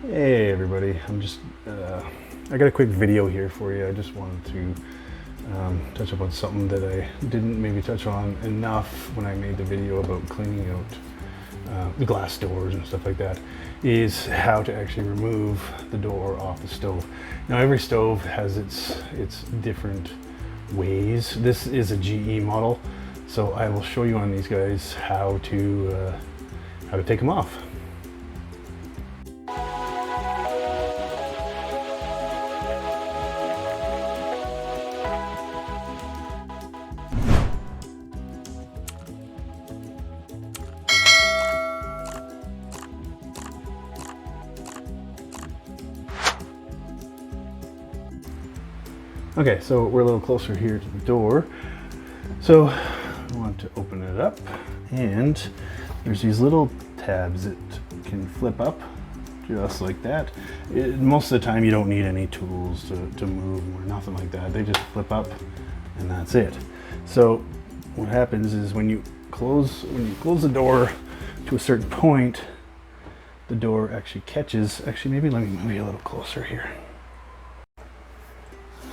Hey everybody, I got a quick video here for you. I just wanted to touch up on something that I didn't maybe touch on enough when I made the video about cleaning out the glass doors and stuff like that, is how to actually remove the door off the stove. Now every stove has its different ways. This is a GE model, so I will show you on these guys how to take them off. Okay, so we're a little closer here to the door. So I want to open it up, and there's these little tabs that can flip up just like that. Most of the time you don't need any tools to move or nothing like that. They just flip up and that's it. So what happens is when you close the door to a certain point, the door actually catches. Actually, maybe let me move you a little closer here.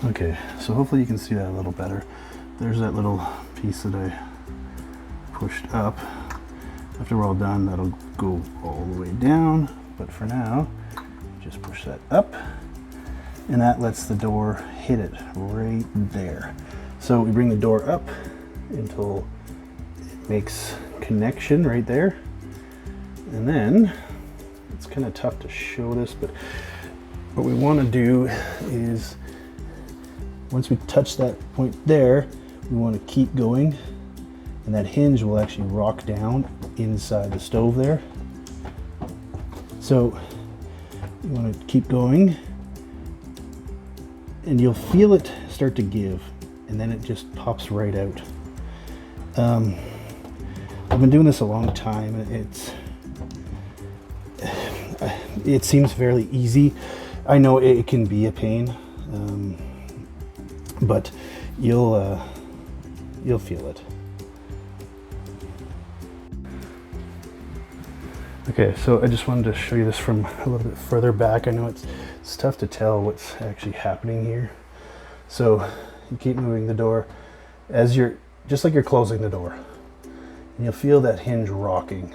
Okay, so hopefully you can see that a little better. There's that little piece that I pushed up. After we're all done, that'll go all the way down. But for now, just push that up, and that lets the door hit it right there. So we bring the door up until it makes connection right there. And then, it's kind of tough to show this, but what we want to do is, once we touch that point there, we want to keep going, and that hinge will actually rock down inside the stove there. So you want to keep going, and you'll feel it start to give, and then it just pops right out. I've been doing this a long time. It seems fairly easy. I know it can be a pain. But you'll feel it. Okay, so I just wanted to show you this from a little bit further back. I know it's tough to tell what's actually happening here. So you keep moving the door as just like you're closing the door, and you'll feel that hinge rocking.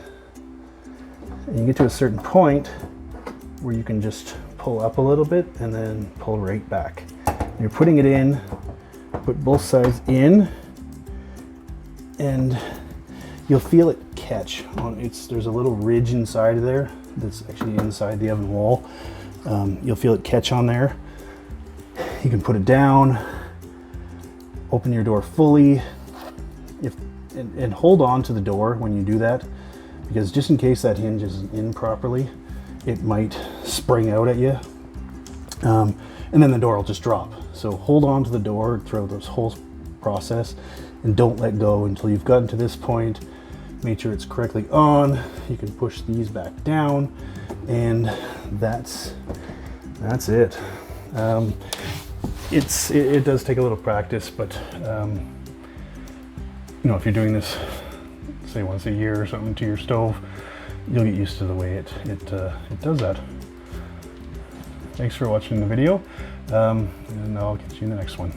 And you get to a certain point where you can just pull up a little bit and then pull right back. You're putting it in, put both sides in, and you'll feel it catch on there's a little ridge inside of there that's actually inside the oven wall. You'll feel it catch on there. You can put it down, open your door fully, and hold on to the door when you do that, because just in case that hinge isn't in properly, it might spring out at you. And then the door will just drop. So hold on to the door throughout this whole process, and don't let go until you've gotten to this point. Make sure it's correctly on. You can push these back down, and that's it. It does take a little practice, but you know, if you're doing this, say once a year or something to your stove, you'll get used to the way it does that. Thanks for watching the video, and I'll catch you in the next one.